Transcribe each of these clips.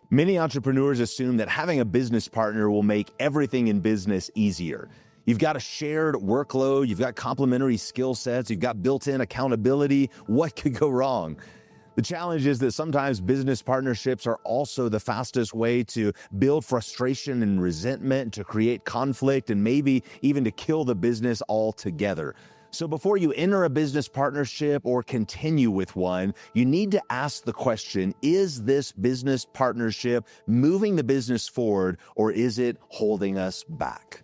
Many entrepreneurs assume that having a business partner will make everything in business easier. You've got a shared workload, you've got complementary skill sets, you've got built-in accountability. What could go wrong? The challenge is that sometimes business partnerships are also the fastest way to build frustration and resentment, to create conflict, and maybe even to kill the business altogether. So before you enter a business partnership or continue with one, you need to ask the question, is this business partnership moving the business forward, or is it holding us back?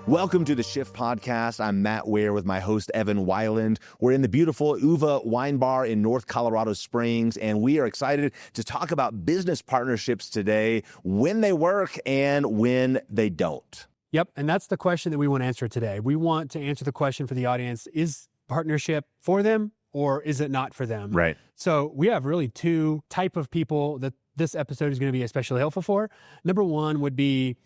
Welcome to the Shift Podcast. I'm Matt Ware with my host, Evan Weiland. We're in the beautiful Uva Wine Bar in North Colorado Springs, and we are excited to talk about business partnerships today, when they work and when they don't. Yep, and that's the question that we want to answer today. We want to answer the question for the audience, is partnership for them or is it not for them? Right. So we have really two type of people that this episode is going to be especially helpful for. Number one would be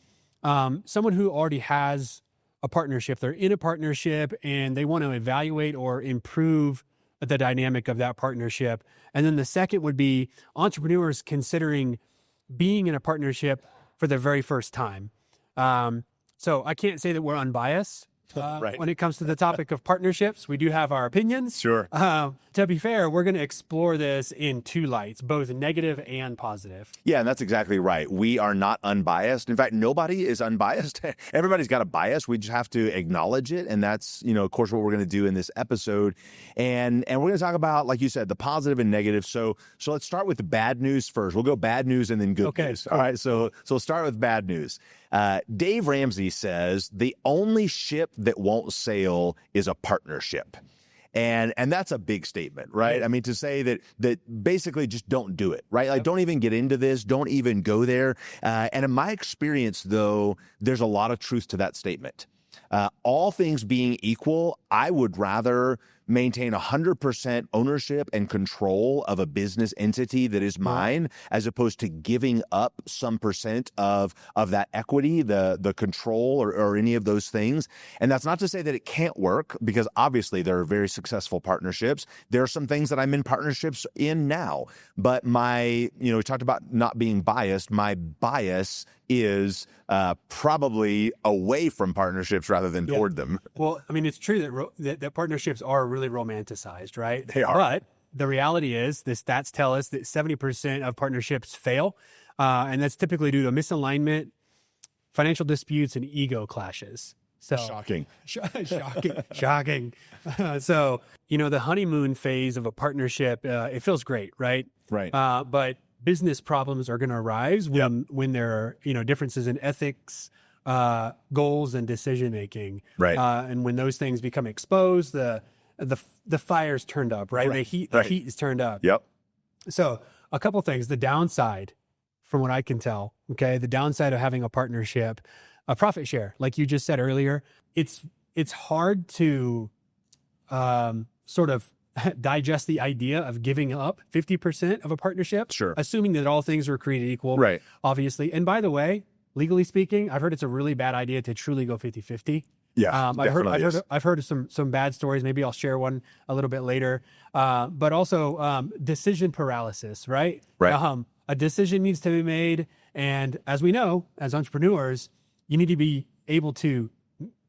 someone who already has a partnership. They're in a partnership and they want to evaluate or improve the dynamic of that partnership. And then the second would be entrepreneurs considering being in a partnership for the very first time. So I can't say that we're unbiased Right. when it comes to the topic of partnerships. We do have our opinions. Sure. To be fair, we're going to explore this in two lights, both negative and positive. Yeah, and that's exactly right. We are not unbiased. In fact, nobody is unbiased. Everybody's got a bias. We just have to acknowledge it. And that's, of course, what we're going to do in this episode. And we're going to talk about, like you said, the positive and negative. So let's start with the bad news first. We'll go bad news and then good news. All right. So we'll start with bad news. Dave Ramsey says the only ship that won't sail is a partnership. And that's a big statement, right? I mean, to say that basically just don't do it, right? Like, don't even get into this. Don't even go there. And in my experience, though, there's a lot of truth to that statement. All things being equal, I would rather maintain 100% ownership and control of a business entity that is mine, as opposed to giving up some percent of that equity, the control, or any of those things. And that's not to say that it can't work, because obviously there are very successful partnerships. There are some things that I'm in partnerships in now, but we talked about not being biased. My bias is probably away from partnerships rather than toward them. Well, I mean, it's true that partnerships are really romanticized, right? They are. But the reality is, the stats tell us that 70% of partnerships fail, and that's typically due to misalignment, financial disputes, and ego clashes. So Shocking. Shocking. So, the honeymoon phase of a partnership, it feels great, right? Right. But business problems are going to arise when there are, differences in ethics, goals, and decision making. Right. And when those things become exposed, the fire's turned up, right? The heat is turned up. Yep. So a couple things. The downside, from what I can tell, the downside of having a partnership, a profit share, like you just said earlier, it's hard to sort of digest the idea of giving up 50% of a partnership, Sure. assuming that all things are created equal, Right. obviously. And by the way, legally speaking, I've heard it's a really bad idea to truly go 50-50. Yeah, I've heard of some bad stories. Maybe I'll share one a little bit later. But also decision paralysis, right? Right. A decision needs to be made, and as we know, as entrepreneurs, you need to be able to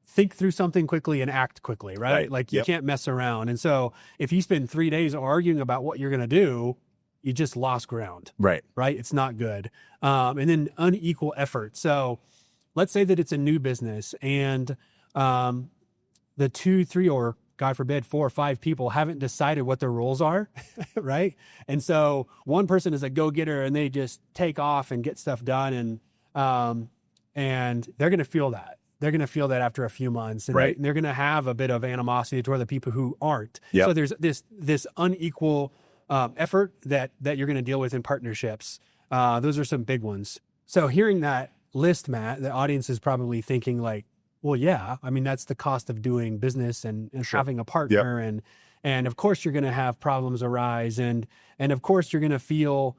think through something quickly and act quickly, right? Like, you can't mess around. And so if you spend 3 days arguing about what you're going to do, you just lost ground. Right. Right. It's not good. And then unequal effort. So let's say that it's a new business and the 2, 3, or God forbid, 4 or 5 people haven't decided what their roles are, right? And so one person is a go-getter and they just take off and get stuff done, and they're going to feel that. They're going to feel that after a few months, and Right. they're going to have a bit of animosity toward the people who aren't. Yep. So there's this unequal effort that you're going to deal with in partnerships. Those are some big ones. So hearing that list, Matt, the audience is probably thinking like, well, yeah, I mean, that's the cost of doing business and Sure. having a partner. And of course you're going to have problems arise. And of course you're going to feel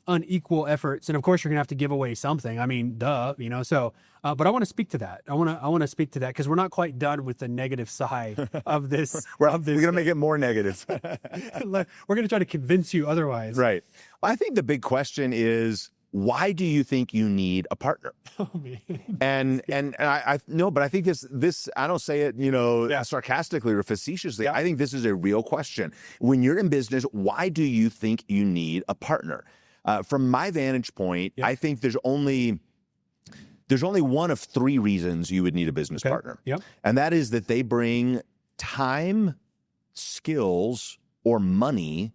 unequal efforts, and of course you're gonna have to give away something. I mean, duh, So, but I want to speak to that. I want to speak to that because we're not quite done with the negative side of this. We're gonna make it more negative. We're gonna try to convince you otherwise. Right. I think the big question is, why do you think you need a partner? Oh, man. And I no, but I think this I don't say it, sarcastically or facetiously. Yeah. I think this is a real question. When you're in business, why do you think you need a partner? From my vantage point, I think there's only one of three reasons you would need a business partner. Yep. And that is that they bring time, skills, or money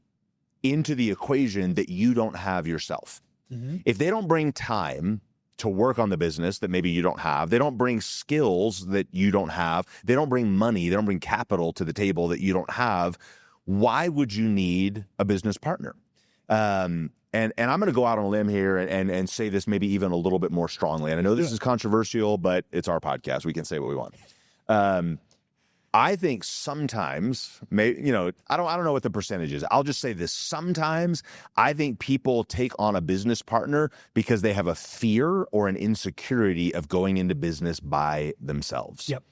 into the equation that you don't have yourself. Mm-hmm. If they don't bring time to work on the business that maybe you don't have, they don't bring skills that you don't have, they don't bring money, they don't bring capital to the table that you don't have, why would you need a business partner? And I'm going to go out on a limb here and say this maybe even a little bit more strongly. And I know this is controversial, but it's our podcast. We can say what we want. I think sometimes, I don't know what the percentage is. I'll just say this. Sometimes I think people take on a business partner because they have a fear or an insecurity of going into business by themselves. Yep.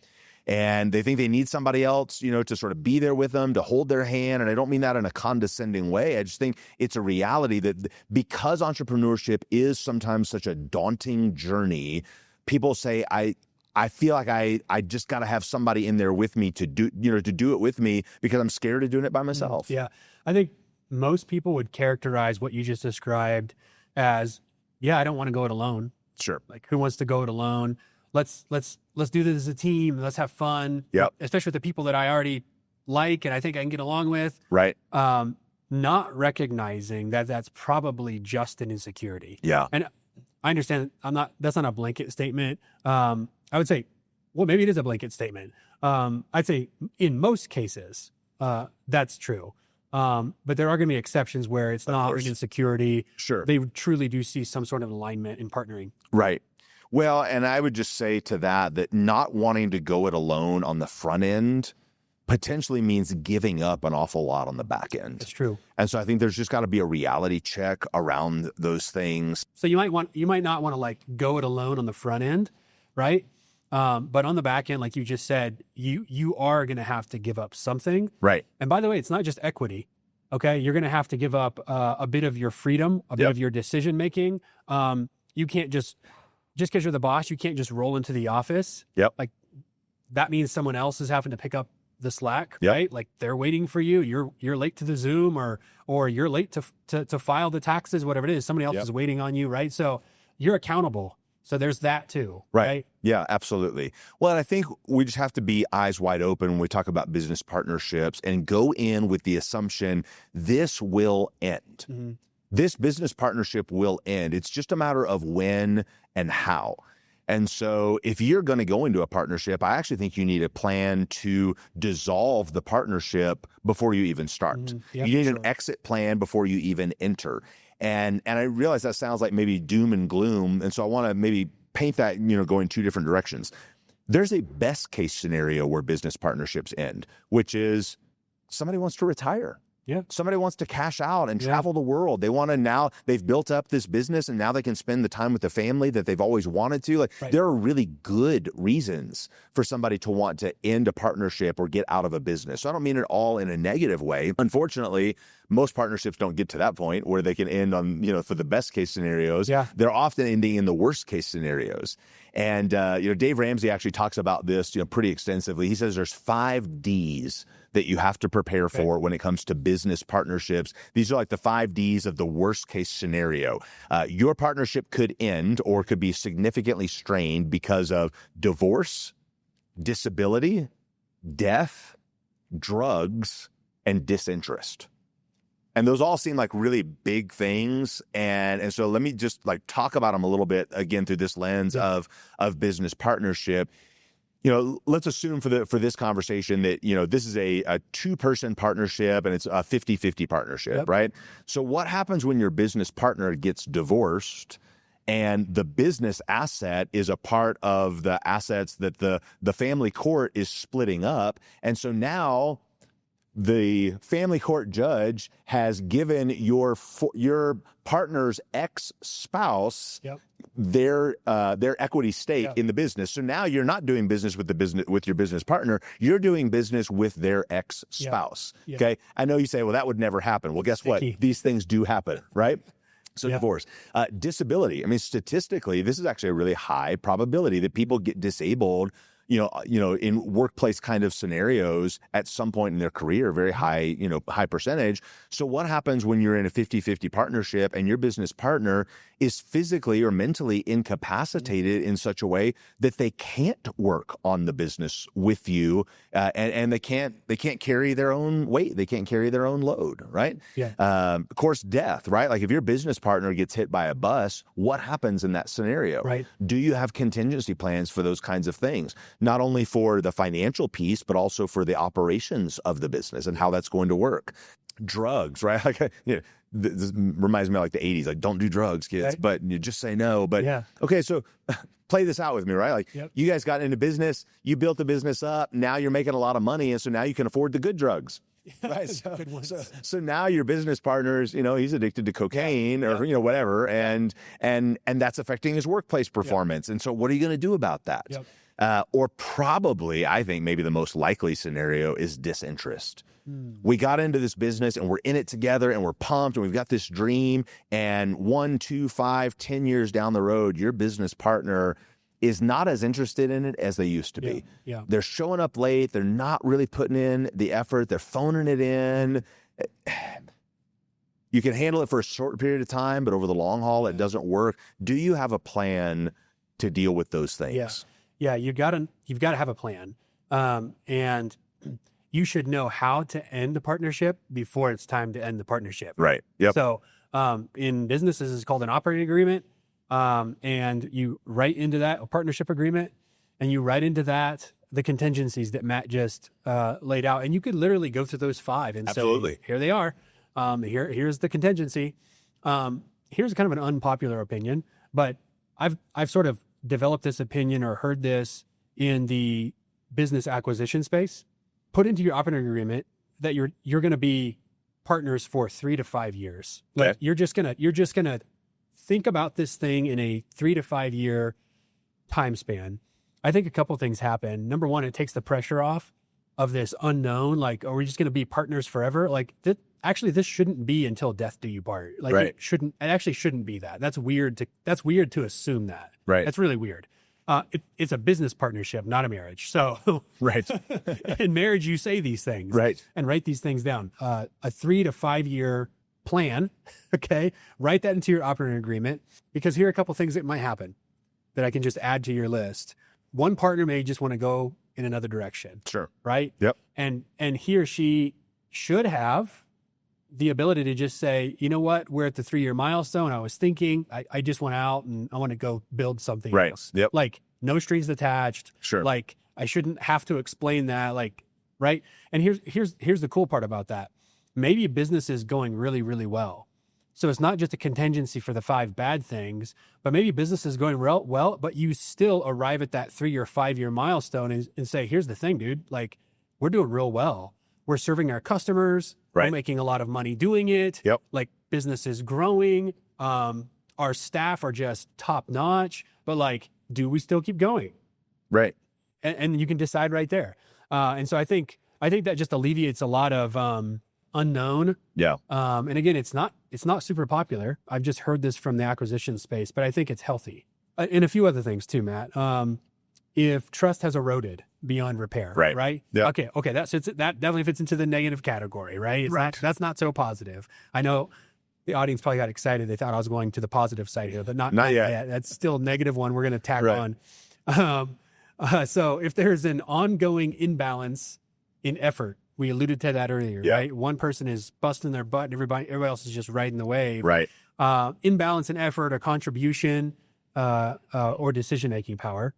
And they think they need somebody else, to sort of be there with them, to hold their hand. And I don't mean that in a condescending way. I just think it's a reality that because entrepreneurship is sometimes such a daunting journey, people say, I feel like I just got to have somebody in there with me to do it with me because I'm scared of doing it by myself. Yeah. I think most people would characterize what you just described as, I don't want to go it alone. Sure. Like, who wants to go it alone? Let's do this as a team. Let's have fun. Yep. Especially with the people that I already like and I think I can get along with. Right. Not recognizing that that's probably just an insecurity. Yeah. And I understand that's not a blanket statement. I would say, well, maybe it is a blanket statement. I'd say in most cases, that's true. But there are going to be exceptions where it's not an insecurity. Sure. They truly do see some sort of alignment in partnering. Right. Well, and I would just say to that not wanting to go it alone on the front end potentially means giving up an awful lot on the back end. That's true. And so I think there's just got to be a reality check around those things. So you might not want to go it alone on the front end, right? But on the back end, like you just said, you are going to have to give up something. Right. And by the way, it's not just equity. Okay. You're going to have to give up a bit of your freedom, a bit of your decision making. You can't just because you're the boss, you can't just roll into the office. Yep. Like that means someone else is having to pick up the slack, yep. right? Like they're waiting for you. You're late to the Zoom or you're late to file the taxes, whatever it is. Somebody else is waiting on you, right? So you're accountable. So there's that too, right? Yeah, absolutely. Well, and I think we just have to be eyes wide open when we talk about business partnerships and go in with the assumption this will end. Mm-hmm. This business partnership will end. It's just a matter of when and how. And so if you're going to go into a partnership, I actually think you need a plan to dissolve the partnership before you even start. Mm-hmm. Yeah, you need an exit plan before you even enter. And I realize that sounds like maybe doom and gloom. And so I want to maybe paint that, go in two different directions. There's a best case scenario where business partnerships end, which is somebody wants to retire. Yeah. Somebody wants to cash out and travel the world. They want to now, they've built up this business and now they can spend the time with the family that they've always wanted to. There are really good reasons for somebody to want to end a partnership or get out of a business. So I don't mean it all in a negative way. Unfortunately, most partnerships don't get to that point where they can end on, for the best case scenarios. Yeah. They're often ending in the worst case scenarios. And, Dave Ramsey actually talks about this, pretty extensively. He says there's 5 Ds that you have to prepare for when it comes to business partnerships. These are like the 5 Ds of the worst case scenario. Your partnership could end or could be significantly strained because of divorce, disability, death, drugs, and disinterest. And those all seem like really big things. And so let me just talk about them a little bit again through this lens of business partnership. Let's assume for this conversation that, this is a 2-person partnership and it's a 50-50 partnership, right? So what happens when your business partner gets divorced and the business asset is a part of the assets that the family court is splitting up? And so now the family court judge has given your partner's ex-spouse their equity stake in the business. So now you're not doing business with your business partner. You're doing business with their ex-spouse. Okay. I know you say, well, that would never happen. Well, guess what? These things do happen, right? So divorce, disability. I mean, statistically, this is actually a really high probability that people get disabled, in workplace kind of scenarios at some point in their career, very high, high percentage. So what happens when you're in a 50-50 partnership and your business partner is physically or mentally incapacitated in such a way that they can't work on the business with you, and they can't carry their own weight, they can't carry their own load, right? Of course, death, right? Like if your business partner gets hit by a bus, what happens in that scenario? Right. Do you have contingency plans for those kinds of things? Not only for the financial piece, but also for the operations of the business and how that's going to work. Drugs, right? Like, this reminds me of like the 80s, like don't do drugs, kids, right. But you just say no. But okay, so play this out with me, right? Like you guys got into business, you built the business up, now you're making a lot of money, and so now you can afford the good drugs. Right. So now your business partner's, he's addicted to cocaine or, whatever. And that's affecting his workplace performance. And so what are you going to do about that? Or probably, I think maybe the most likely scenario is disinterest. We got into this business and we're in it together and we're pumped and we've got this dream, and 1, 2, 5, 10 years down the road, your business partner is not as interested in it as they used to be. They're showing up late. They're not really putting in the effort. They're phoning it in. You can handle it for a short period of time, but over the long haul, it doesn't work. Do you have a plan to deal with those things? Yeah, you've got to have a plan. And you should know how to end the partnership before it's time to end the partnership. Right. Yep. So in businesses, it's called an operating agreement. And you write into that a partnership agreement, and you write into that the contingencies that Matt just laid out. And you could literally go through those 5 and say, here they are. Here's the contingency. Here's kind of an unpopular opinion, but I've sort of developed this opinion or heard this in the business acquisition space. Put into your operating agreement that you're going to be partners for 3 to 5 years. Like you're just gonna think about this thing in a 3 to 5 year time span. I think a couple things happen. Number one, it takes the pressure off of this unknown. Like, are we just going to be partners forever? Like, this shouldn't be until death do you part. Like, it actually shouldn't be that. That's weird to assume that. Right. That's really weird. It's a business partnership, not a marriage. So, in marriage, you say these things, and write these things down. A 3 to 5 year plan. Okay. Write that into your operating agreement, because here are a couple things that might happen that I can just add to your list. One partner may just want to go in another direction. Sure. Right. Yep. And he or she should have the ability to just say, you know what, we're at the 3 year milestone. I was thinking, I just went out and I want to go build something else. Yep. Like no strings attached. Sure. Like I shouldn't have to explain that. Like, right. And here's the cool part about that. Maybe business is going really, really well. So it's not just a contingency for the 5 bad things, but maybe business is going well, but you still arrive at that 3 or 5 year milestone and say, here's the thing, dude, like we're doing real well. We're serving our customers. We're making a lot of money doing it. Yep. Like business is growing. Our staff are just top notch, but like, do we still keep going? Right. And you can decide right there. And so I think that just alleviates a lot of, unknown. Yeah. And again, it's not super popular. I've just heard this from the acquisition space, but I think it's healthy. And a few other things too, Matt. If trust has eroded beyond repair, right? Yeah. Okay. That definitely fits into the negative category, right? That's not so positive. I know the audience probably got excited. They thought I was going to the positive side here, but not yet. That's still a negative one we're going to tack on. So if there's an ongoing imbalance in effort, we alluded to that earlier, right? One person is busting their butt and everybody else is just riding the wave. Right. Imbalance in effort or contribution or decision-making power.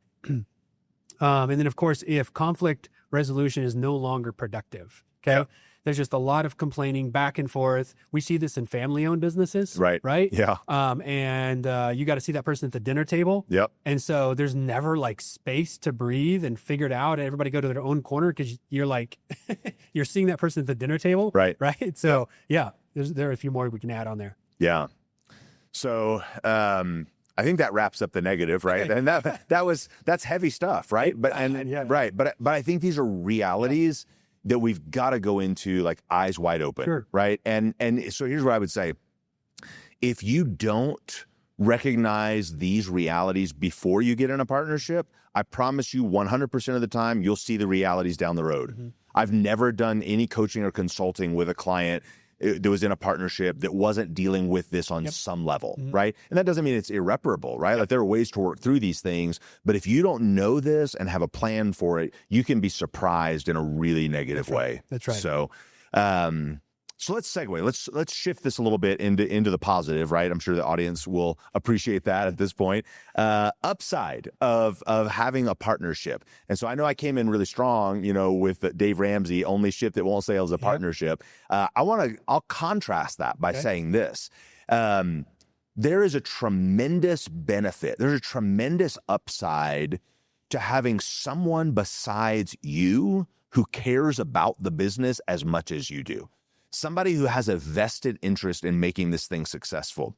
And then, of course, if conflict resolution is no longer productive, okay? there's just a lot of complaining back and forth. We see this in family-owned businesses, Right. right? Yeah. And you got to see that person at the dinner table. Yep. And so there's never like space to breathe and figure it out, and everybody go to their own corner because you're like, you're seeing that person at the dinner table. Right. Right. So yeah, there are a few more we can add on there. Yeah. So, I think that wraps up the negative, right? And that's heavy stuff, right? But I think these are realities that we've got to go into like eyes wide open, Sure. right? And so here's what I would say: if you don't recognize these realities before you get in a partnership, I promise you, 100% of the time, you'll see the realities down the road. Mm-hmm. I've never done any coaching or consulting with a client that was in a partnership that wasn't dealing with this on some level, right? And that doesn't mean it's irreparable, right? Like there are ways to work through these things, but if you don't know this and have a plan for it, you can be surprised in a really negative way. That's right. So, so let's segue. Let's shift this a little bit into the positive, right? I'm sure the audience will appreciate that at this point. Upside of having a partnership. And so I know I came in really strong, with Dave Ramsey, only ship that won't sail is a partnership. I'll contrast that by saying this. There is a tremendous benefit. There's a tremendous upside to having someone besides you who cares about the business as much as you do. Somebody who has a vested interest in making this thing successful.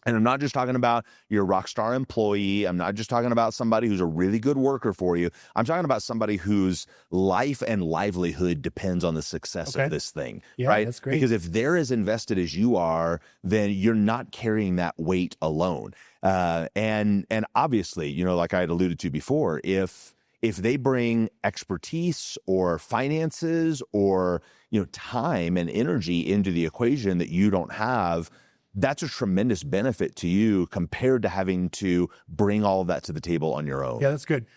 And I'm not just talking about your rock star employee. I'm not just talking about somebody who's a really good worker for you. I'm talking about somebody whose life and livelihood depends on the success of this thing, right? That's great. Because if they're as invested as you are, then you're not carrying that weight alone. And obviously, like I had alluded to before, if they bring expertise or finances or time and energy into the equation that you don't have, that's a tremendous benefit to you compared to having to bring all of that to the table on your own. Yeah, that's good.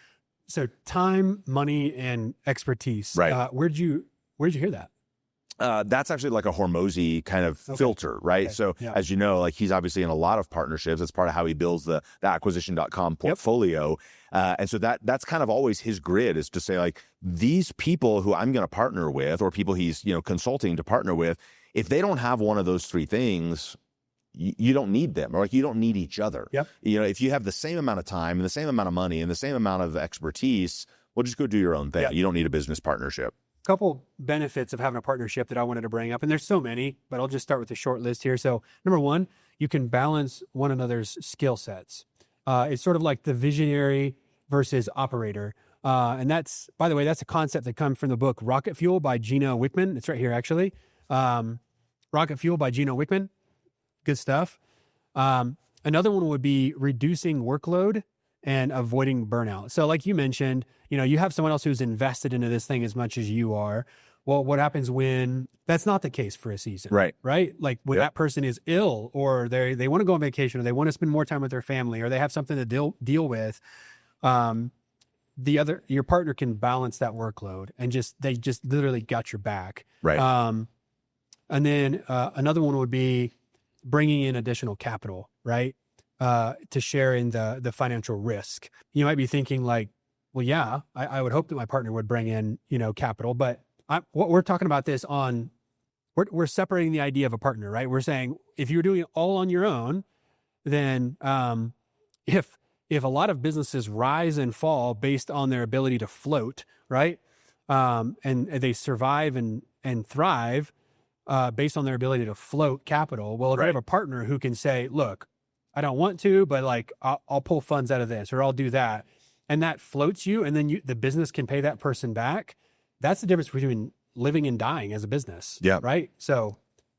So time, money, and expertise. Right. Where'd you hear that? That's actually like a Hormozy kind of filter, right? Okay. So as you know, like he's obviously in a lot of partnerships. That's part of how he builds the acquisition.com portfolio. And so that's kind of always his grid, is to say like, these people who I'm going to partner with, or people he's, consulting to partner with, if they don't have one of those three things, you don't need them, or like you don't need each other. Yep. If you have the same amount of time and the same amount of money and the same amount of expertise, well, just go do your own thing. Yep. You don't need a business partnership. Couple benefits of having a partnership that I wanted to bring up, and there's so many, but I'll just start with a short list here. So number one, you can balance one another's skill sets. It's sort of like the visionary versus operator. And that's, by the way, that's a concept that comes from the book Rocket Fuel by Gino Wickman. It's right here, actually. Rocket Fuel by Gino Wickman. Good stuff. Another one would be reducing workload and avoiding burnout. So like you mentioned, you have someone else who's invested into this thing as much as you are. Well, what happens when that's not the case for a season? Right. Like when that person is ill, or they want to go on vacation, or they want to spend more time with their family, or they have something to deal with. Your partner can balance that workload, and they just literally got your back. Right. And then another one would be bringing in additional capital, right? To share in the financial risk. You might be thinking like, well, yeah, I would hope that my partner would bring in, capital, but what we're talking about this on, we're separating the idea of a partner, right? We're saying if you're doing it all on your own, then if a lot of businesses rise and fall based on their ability to float, right? And they survive and thrive based on their ability to float capital. Well, if you have a partner who can say, look, I don't want to, but like I'll pull funds out of this, or I'll do that, and that floats you, and then the business can pay that person back. That's the difference between living and dying as a business. Yeah. Right. So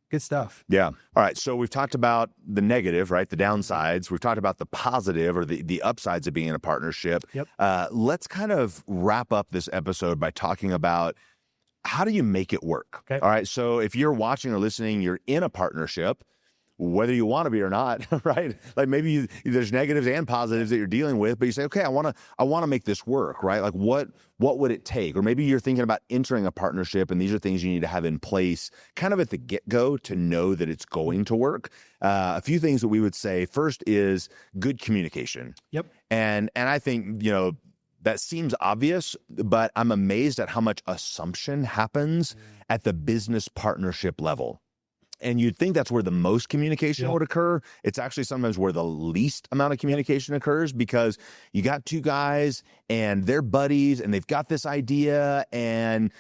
good stuff. Yeah. All right. So we've talked about the negative, right? The downsides. We've talked about the positive, or the upsides of being in a partnership. Yep. Let's kind of wrap up this episode by talking about, how do you make it work? Okay. All right. So if you're watching or listening, you're in a partnership, whether you want to be or not, right? Like maybe there's negatives and positives that you're dealing with, but you say, okay, I want to make this work, right? Like what would it take? Or maybe you're thinking about entering a partnership, and these are things you need to have in place kind of at the get-go to know that it's going to work. A few things that we would say. First is good communication. Yep. And I think, that seems obvious, but I'm amazed at how much assumption happens at the business partnership level. And you'd think that's where the most communication would occur. It's actually sometimes where the least amount of communication occurs, because you got two guys and they're buddies and they've got this idea and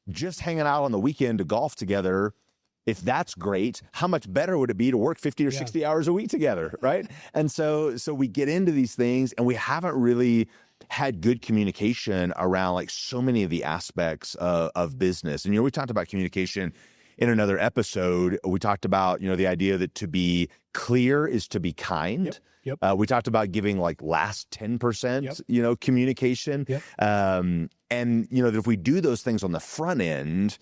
just hanging out on the weekend to golf together. If that's great, how much better would it be to work 50 or 60 hours a week together, right? And so we get into these things and we haven't really had good communication around like so many of the aspects of business. And, we talked about communication in another episode. We talked about, the idea that to be clear is to be kind. We talked about giving like last 10%, communication. And, that if we do those things on the front end,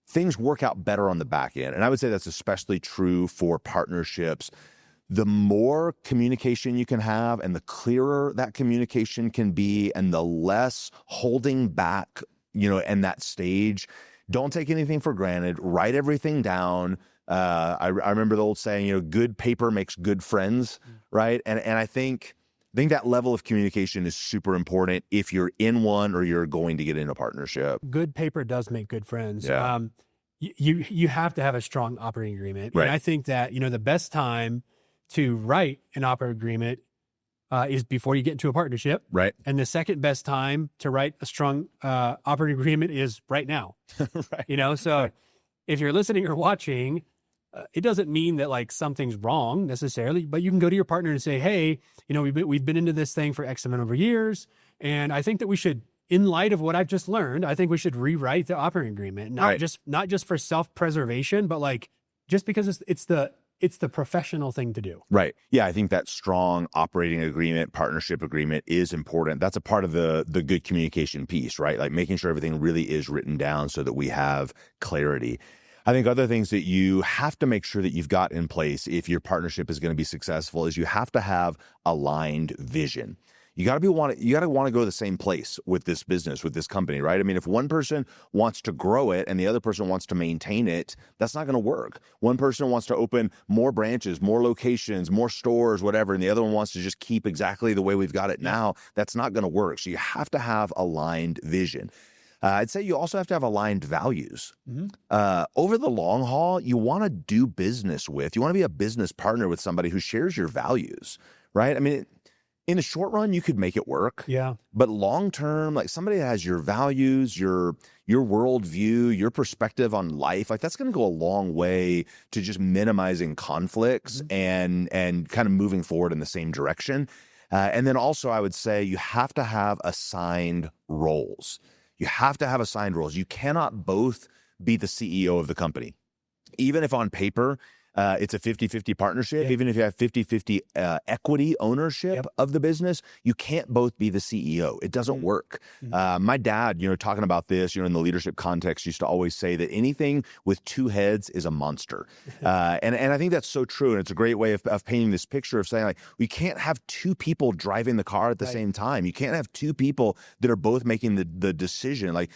things work out better on the back end. And I would say that's especially true for partnerships. The more communication you can have and the clearer that communication can be and the less holding back, in that stage. Don't take anything for granted. Write everything down. I remember the old saying, good paper makes good friends, right? And I think that level of communication is super important if you're in one or you're going to get in a partnership. Good paper does make good friends. Yeah. You have to have a strong operating agreement. Right. And I think that, the best time to write an operating agreement is before you get into a partnership. Right. And the second best time to write a strong operating agreement is right now. Right. So if you're listening or watching, it doesn't mean that like something's wrong necessarily, but you can go to your partner and say, hey, we've been into this thing for X amount of years. And I think that we should, in light of what I've just learned, I think we should rewrite the operating agreement, not just for self-preservation, but like just because it's the professional thing to do. Right. Yeah, I think that strong operating agreement, partnership agreement is important. That's a part of the good communication piece, right? Like making sure everything really is written down so that we have clarity. I think other things that you have to make sure that you've got in place if your partnership is going to be successful is you have to have aligned vision. You got to want to go to the same place with this business, with this company, right? I mean, if one person wants to grow it and the other person wants to maintain it, that's not going to work. One person wants to open more branches, more locations, more stores, whatever, and the other one wants to just keep exactly the way we've got it now. That's not going to work. So you have to have aligned vision. I'd say you also have to have aligned values. Over the long haul, you want to do business with, you want to be a business partner with somebody who shares your values, right? I mean, in the short run, you could make it work. Yeah. But long term, like somebody that has your values, your worldview, your perspective on life, like that's going to go a long way to just minimizing conflicts and kind of moving forward in the same direction. And then also, I would say you have to have assigned roles. You have to have assigned roles. You cannot both be the CEO of the company. Even if on paper, it's a 50-50 partnership, even if you have 50-50 equity ownership of the business, you can't both be the CEO. It doesn't work. My dad, talking about this, in the leadership context, used to always say that anything with two heads is a monster. And I think that's so true. And it's a great way of painting this picture of saying, like, we can't have two people driving the car at the same time. You can't have two people that are both making the decision. Like,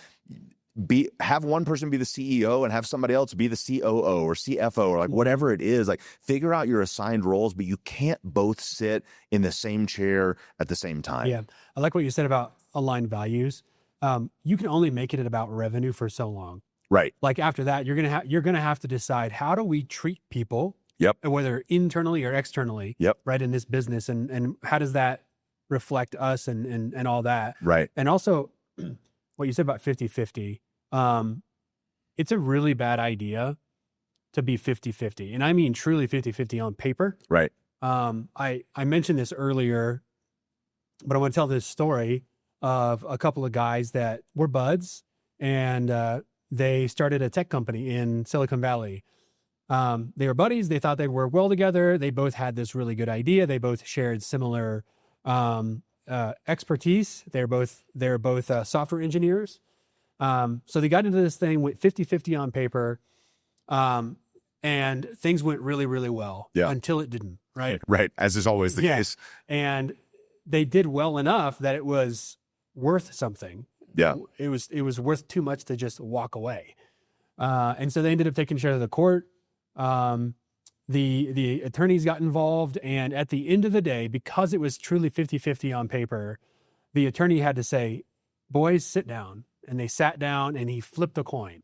have one person be the CEO and have somebody else be the COO or CFO or like whatever it is. Like, figure out your assigned roles, but you can't both sit in the same chair at the same time. Yeah. I like what you said about aligned values. You can only make it about revenue for so long. Right. Like after that, you're going to have to decide, how do we treat people, whether internally or externally, right, in this business, and how does that reflect us and all that. Right. And also what you said about 50-50, it's a really bad idea to be 50-50. And I mean truly 50-50 on paper. Right. I mentioned this earlier, but I want to tell this story of a couple of guys that were buds, and they started a tech company in Silicon Valley. They were buddies. They thought they'd work well together. They both had this really good idea. They both shared similar expertise. They're both software engineers. So they got into this thing with 50-50 on paper, and things went really, really well until it didn't, right? Right, as is always the case. And they did well enough that it was worth something. Yeah. It was worth too much to just walk away. And so they ended up taking share of the court. The attorneys got involved, and at the end of the day, because it was truly 50-50 on paper, the attorney had to say, boys, sit down. And they sat down and he flipped a coin.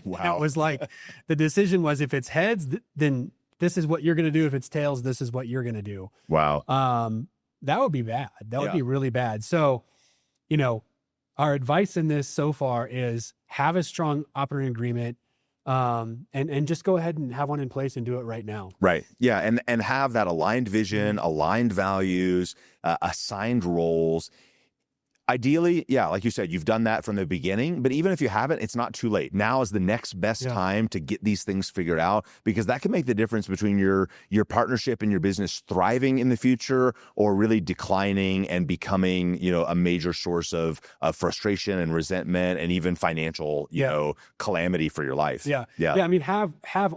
Wow. It was like, the decision was, if it's heads, then this is what you're going to do. If it's tails, this is what you're going to do. Wow. That would be bad. That would Yeah. be really bad. So, you know, our advice in this so far is have a strong operating agreement, and just go ahead and have one in place and do it right now. Right. Yeah. And have that aligned vision, aligned values, assigned roles. Ideally, yeah, like you said, you've done that from the beginning, but even if you haven't, it's not too late. Now is the next best time to get these things figured out, because that can make the difference between your partnership and your business thriving in the future or really declining and becoming, a major source of frustration and resentment and even financial, calamity for your life. Yeah. Yeah. I mean, have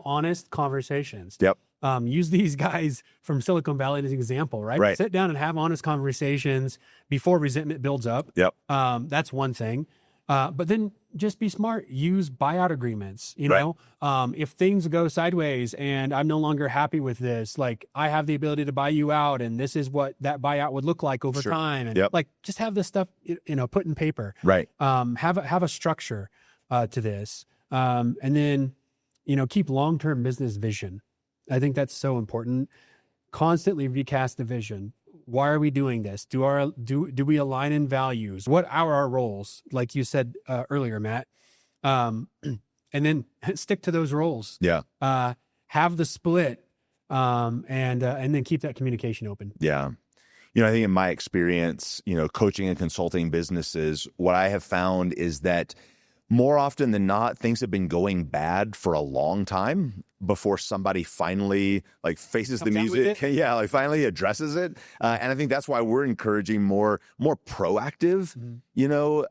honest conversations. Yep. Use these guys from Silicon Valley as an example, right? Right. Sit down and have honest conversations before resentment builds up. Yep. That's one thing. But then just be smart. Use buyout agreements. If things go sideways and I'm no longer happy with this, like, I have the ability to buy you out, and this is what that buyout would look like over time. And just have this stuff, put in paper. Right. Have a structure to this, and then keep long-term business vision. I think that's so important. Constantly recast the vision. Why are we doing this? Do we align in values? What are our roles? Like you said earlier, Matt. And then stick to those roles. Yeah. Have the split, and then keep that communication open. Yeah. I think in my experience, coaching and consulting businesses, what I have found is that more often than not, things have been going bad for a long time before somebody finally faces the music. Yeah, finally addresses it. And I think that's why we're encouraging more proactive,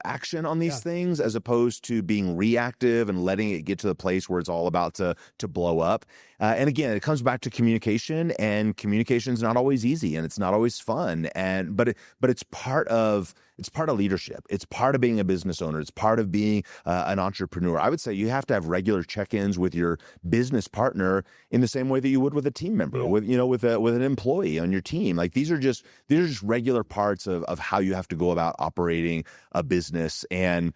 action on these things, as opposed to being reactive and letting it get to the place where it's all about to blow up. And again, it comes back to communication, and communication is not always easy and it's not always fun. But it's part of leadership. It's part of being a business owner. It's part of being an entrepreneur. I would say you have to have regular check-ins with your business partner in the same way that you would with a team member, with an employee on your team. Like, these are just regular parts of how you have to go about operating a business. And,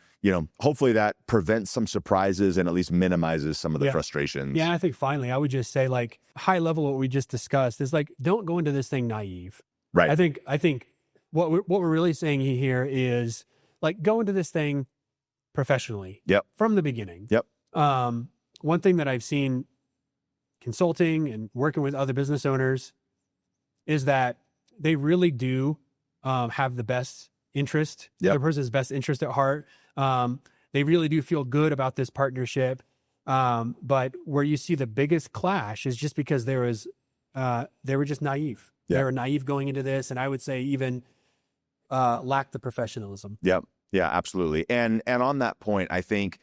hopefully that prevents some surprises and at least minimizes some of the frustrations. Yeah. I think finally, I would just say, high level, what we just discussed is don't go into this thing naive. Right. I think what we're really saying here is go into this thing professionally. Yep. From the beginning. Yep. One thing that I've seen consulting and working with other business owners is that they really do have the best interest, the other person's best interest at heart. They really do feel good about this partnership. But where you see the biggest clash is just because they were just naive. Yeah. They were naive going into this, and I would say even lack the professionalism. Yep. Yeah, absolutely. And on that point, I think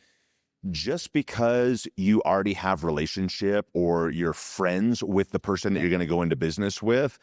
just because you already have relationship or you're friends with the person that you're going to go into business with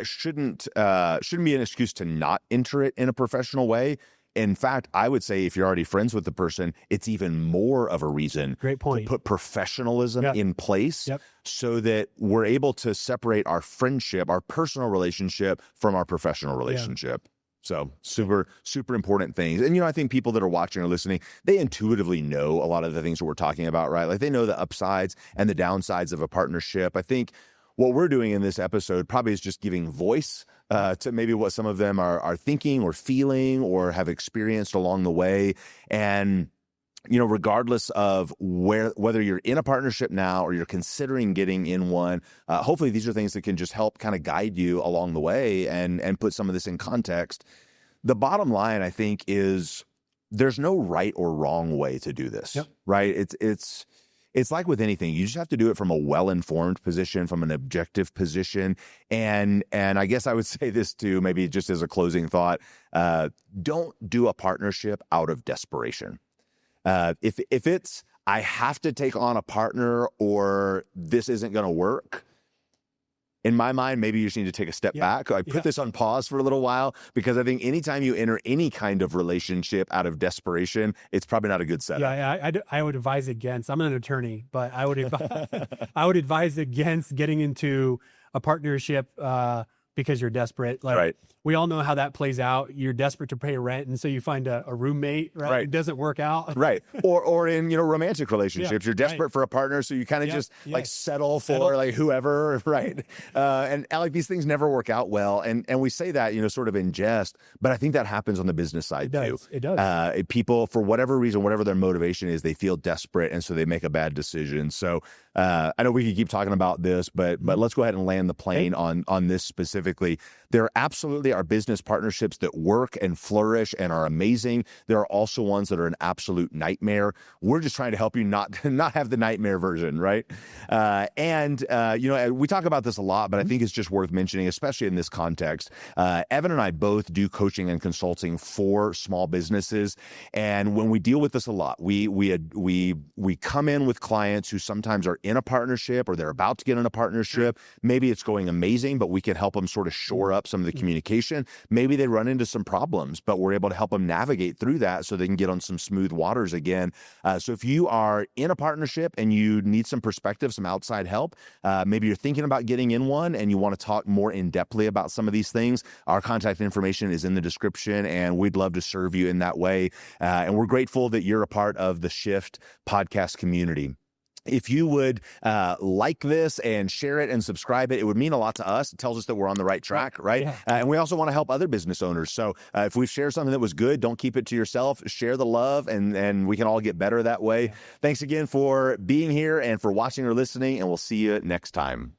shouldn't be an excuse to not enter it in a professional way. In fact, I would say if you're already friends with the person, it's even more of a reason Great point. to put professionalism in place so that we're able to separate our friendship, our personal relationship from our professional relationship. So super, super important things. And, I think people that are watching or listening, they intuitively know a lot of the things that we're talking about, right? They know the upsides and the downsides of a partnership. I think what we're doing in this episode probably is just giving voice to maybe what some of them are thinking or feeling or have experienced along the way. And, regardless of whether you're in a partnership now or you're considering getting in one, hopefully these are things that can just help kind of guide you along the way and put some of this in context. The bottom line, I think, is there's no right or wrong way to do this, right? It's like with anything, you just have to do it from a well-informed position, from an objective position. And I guess I would say this too, maybe just as a closing thought, don't do a partnership out of desperation. If it's, I have to take on a partner or this isn't going to work, in my mind, maybe you just need to take a step back. I put this on pause for a little while, because I think anytime you enter any kind of relationship out of desperation, it's probably not a good setup. I would advise against. I'm an attorney, but I would advise against getting into a partnership because you're desperate. Like, Right. we all know how that plays out. You're desperate to pay rent, and so you find a roommate, right? Right. It doesn't work out. Right. Or in, romantic relationships, Yeah, you're desperate right. for a partner. So you kind of Yeah, just like yes. settle for Settle. like whoever. Right. And like these things never work out well. And we say that, sort of in jest, but I think that happens on the business side too. It does. People, for whatever reason, whatever their motivation is, they feel desperate. And so they make a bad decision. So I know we could keep talking about this, but let's go ahead and land the plane on this specifically. There absolutely are business partnerships that work and flourish and are amazing. There are also ones that are an absolute nightmare. We're just trying to help you not have the nightmare version, right? We talk about this a lot, but I think it's just worth mentioning, especially in this context. Evan and I both do coaching and consulting for small businesses, and when we deal with this a lot, we come in with clients who sometimes are in a partnership or they're about to get in a partnership. Maybe it's going amazing, but we can help them sort of shore up some of the communication. Maybe they run into some problems, but we're able to help them navigate through that so they can get on some smooth waters again. So if you are in a partnership and you need some perspective, some outside help, maybe you're thinking about getting in one and you want to talk more in-depthly about some of these things, our contact information is in the description, and we'd love to serve you in that way. And we're grateful that you're a part of the Shift podcast community. If you would like this and share it and subscribe it would mean a lot to us. It tells us that we're on the right track, right? Yeah. And we also want to help other business owners. So if we've shared something that was good, don't keep it to yourself. Share the love, and we can all get better that way. Yeah. Thanks again for being here and for watching or listening, and we'll see you next time.